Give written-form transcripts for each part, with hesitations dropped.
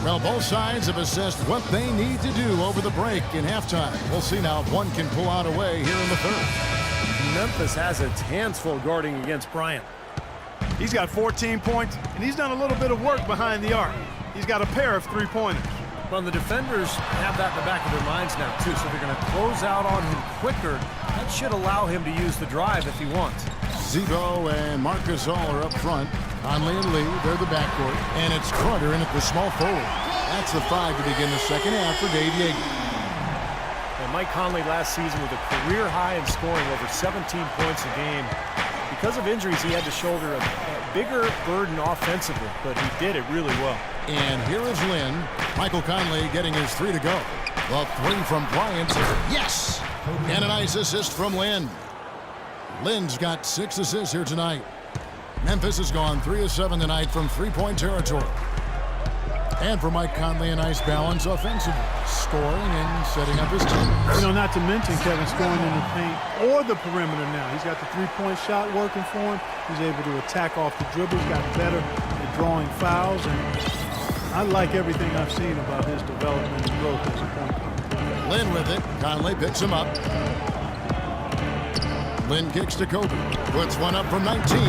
Well, both sides have assessed what they need to do over the break in halftime. We'll see now if one can pull out a way here in the third. Memphis has its hands full guarding against Bryant. He's got 14 points, and he's done a little bit of work behind the arc. He's got a pair of three-pointers. Well, the defenders have that in the back of their minds now, too, so they're going to close out on him quicker. That should allow him to use the drive if he wants. Z-Bo and Marcus All are up front. Conley and Lee, they're the backcourt. And it's Carter in at the small forward. That's the 5 to begin the second half for Dave Joerger. And Mike Conley last season with a career high in scoring, over 17 points a game. Because of injuries, he had to shoulder a bigger burden offensively, but he did it really well. And here is Lynn. Michael Conley getting his 3 to go. The 3 from Bryant. Yes! And a nice assist from Lynn. Lynn's got 6 assists here tonight. Memphis has gone 3 of 7 tonight from three-point territory. And for Mike Conley, a nice balance offensively, scoring and setting up his team. You know, not to mention Kevin scoring in the paint or the perimeter now. He's got the three-point shot working for him. He's able to attack off the dribble. He's got better at drawing fouls. And I like everything I've seen about his development and growth as a point guard. Lynn with it. Conley picks him up. Lynn kicks to Kobe. Puts one up from 19.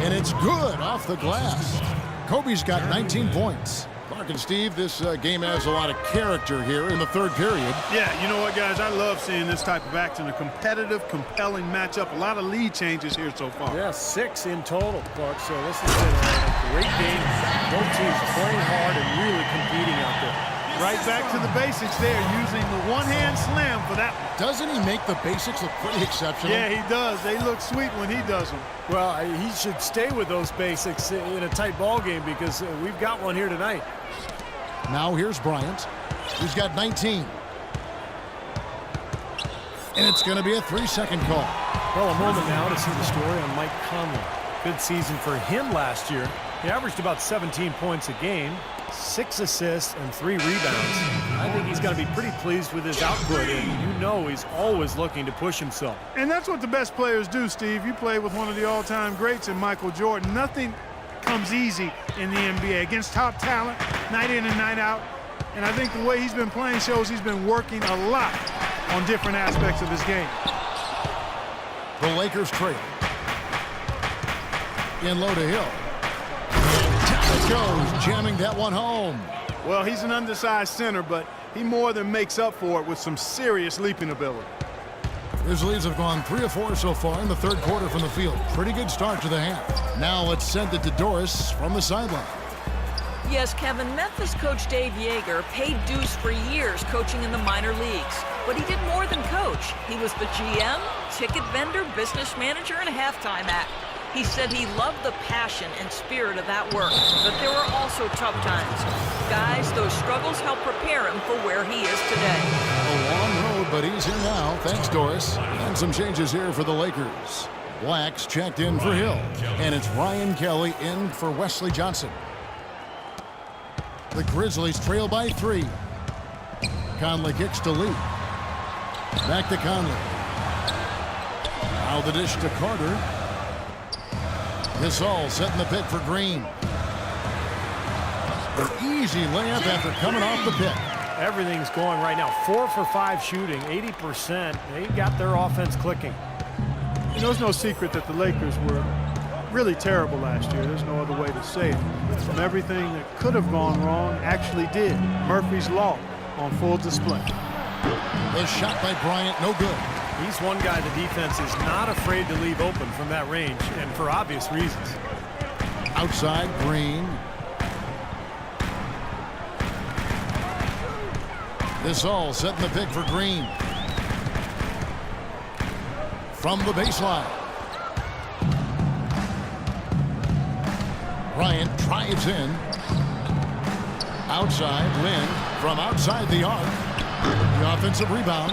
And it's good off the glass. Kobe's got 19 points. Mark and Steve, this game has a lot of character here in the third period. Yeah, you know what, guys? I love seeing this type of action. A competitive, compelling matchup. A lot of lead changes here so far. Yeah, 6 in total, Clark. So this has been a great game. Both teams playing hard and really competing out there. Right back to the basics there, using the one-hand slam for that one. Doesn't he make the basics look pretty exceptional? Yeah, he does. They look sweet when he does them. Well, he should stay with those basics in a tight ball game because we've got one here tonight. Now here's Bryant. He's got 19. And it's going to be a 3-second call. Well, a moment now to see the story on Mike Conley. Good season for him last year. He averaged about 17 points a game, 6 assists, and 3 rebounds. I think he's going to be pretty pleased with his output, and you know he's always looking to push himself. And that's what the best players do, Steve. You play with one of the all-time greats in Michael Jordan. Nothing comes easy in the NBA against top talent, night in and night out. And I think the way he's been playing shows he's been working a lot on different aspects of his game. The Lakers trail. In low to Hill. It goes, jamming that one home. Well, he's an undersized center, but he more than makes up for it with some serious leaping ability. His leads have gone 3 of 4 so far in the third quarter from the field. Pretty good start to the half. Now let's send it to Doris from the sideline. Yes, Kevin, Memphis coach Dave Joerger paid dues for years coaching in the minor leagues. But he did more than coach. He was the GM, ticket vendor, business manager, and halftime act. He said he loved the passion and spirit of that work, but there were also tough times. Guys, those struggles helped prepare him for where he is today. A long road, but he's here now. Thanks, Doris. And some changes here for the Lakers. Blacks checked in for Hill, and it's Ryan Kelly in for Wesley Johnson. The Grizzlies trail by 3. Conley kicks to Lee. Back to Conley. Now the dish to Carter. Gasol setting the pick for Green. An easy layup after coming off the pick. Everything's going right now. 4 for 5 shooting, 80%. They got their offense clicking. You know, it's no secret that the Lakers were really terrible last year. There's no other way to say it. From everything that could have gone wrong, actually did. Murphy's Law on full display. The shot by Bryant, no good. He's one guy the defense is not afraid to leave open from that range, and for obvious reasons. Outside, Green. Gasol setting the pick for Green. From the baseline. Bryant drives in. Outside, Lynn from outside the arc. The offensive rebound.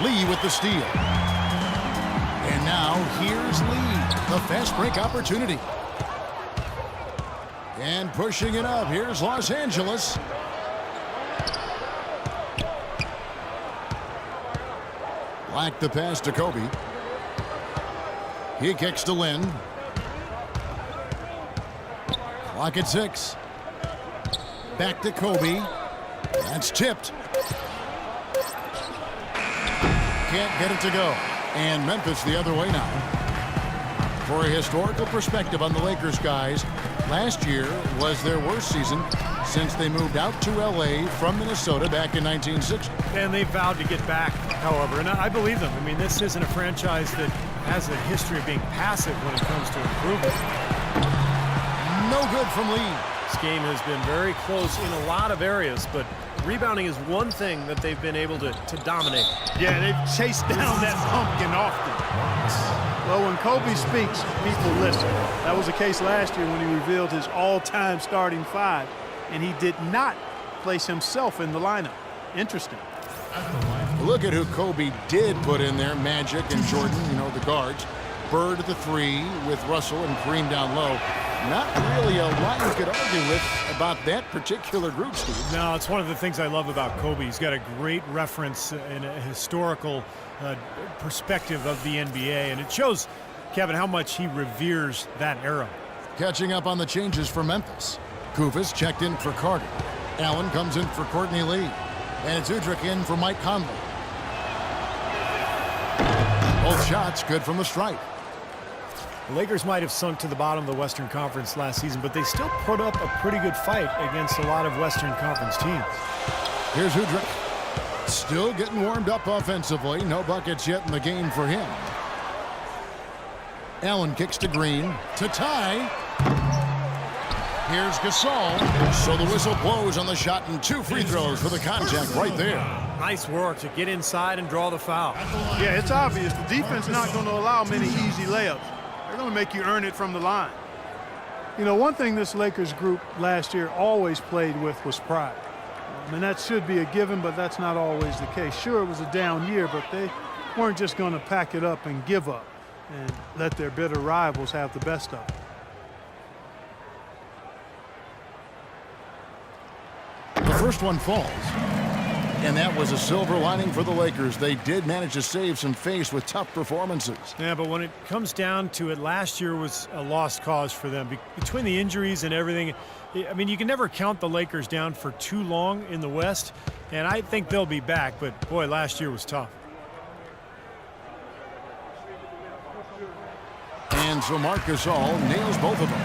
Lee with the steal. And now here's Lee. The fast break opportunity. And pushing it up. Here's Los Angeles. Black the pass to Kobe. He kicks to Lynn. Clock at 6. Back to Kobe. That's tipped. Can't get it to go. And Memphis the other way now. For a historical perspective on the Lakers, guys, last year was their worst season since they moved out to L.A. from Minnesota back in 1960. And they vowed to get back, however, and I believe them. I mean, this isn't a franchise that has a history of being passive when it comes to improvement. No good from Lee. This game has been very close in a lot of areas, but rebounding is one thing that they've been able to dominate. Yeah, they've chased down that pumpkin often. Well, when Kobe speaks, people listen. That was the case last year when he revealed his all-time starting five, and he did not place himself in the lineup. Interesting. Look at who Kobe did put in there. Magic and Jordan, you know, the guards. Bird at the three with Russell and Kareem down low. Not really a lot you could argue with about that particular group, Steve. No, it's one of the things I love about Kobe. He's got a great reference and a historical perspective of the NBA, and it shows, Kevin, how much he reveres that era. Catching up on the changes for Memphis. Kufis checked in for Carter. Allen comes in for Courtney Lee. And it's Udrih in for Mike Conley. Both shots good from the stripe. The Lakers might have sunk to the bottom of the Western Conference last season, but they still put up a pretty good fight against a lot of Western Conference teams. Here's Udrih. Still getting warmed up offensively. No buckets yet in the game for him. Allen kicks to Green to tie. Here's Gasol. So the whistle blows on the shot and 2 free throws for the contact right there. Nice work to get inside and draw the foul. Yeah, it's obvious. The defense not going to allow many easy layups. They're going to make you earn it from the line. You know, one thing this Lakers group last year always played with was pride. And that should be a given, but that's not always the case. Sure, it was a down year, but they weren't just going to pack it up and give up and let their bitter rivals have the best of it. The first one falls. And that was a silver lining for the Lakers. They did manage to save some face with tough performances. Yeah, but when it comes down to it, last year was a lost cause for them. Between the injuries and everything, I mean, you can never count the Lakers down for too long in the West, and I think they'll be back, but boy, last year was tough. And so Marc Gasol nails both of them.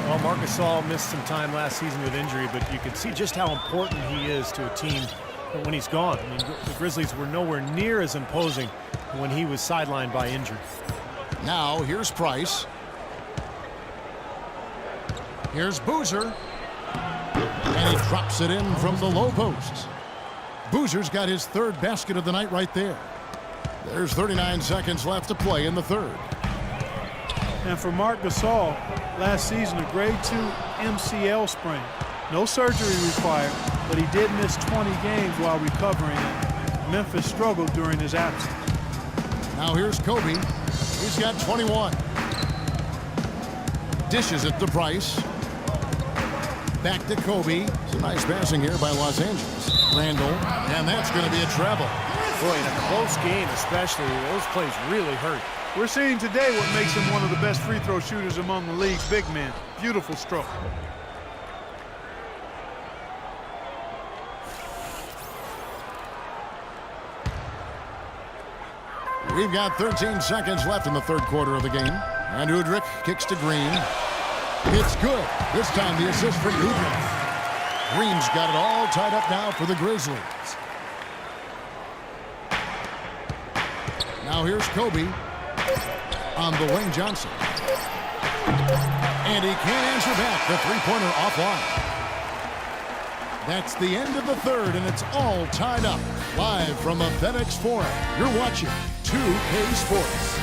Well, Marc Gasol missed some time last season with injury, but you can see just how important he is to a team when he's gone. I mean, the Grizzlies were nowhere near as imposing when he was sidelined by injury. Now, here's Price. Here's Boozer. And he drops it in from the low post. Boozer's got his 3rd basket of the night right there. There's 39 seconds left to play in the 3rd. And for Marc Gasol, last season a grade 2 MCL sprain. No surgery required, but he did miss 20 games while recovering. Memphis struggled during his absence. Now here's Kobe. He's got 21. Dishes it to Price. Back to Kobe. Some nice passing here by Los Angeles. Randall, and that's going to be a travel. Boy, in a close game especially, those plays really hurt. We're seeing today what makes him one of the best free throw shooters among the league's big men. Beautiful stroke. We've got 13 seconds left in the 3rd quarter of the game. And Udrih kicks to Green. It's good. This time the assist from Udrih. Green's got it all tied up now for the Grizzlies. Now here's Kobe on the Dwayne Johnson. And he can't answer back. The three-pointer offline. That's the end of the 3rd, and it's all tied up. Live from the FedEx Forum, you're watching 2K Sports.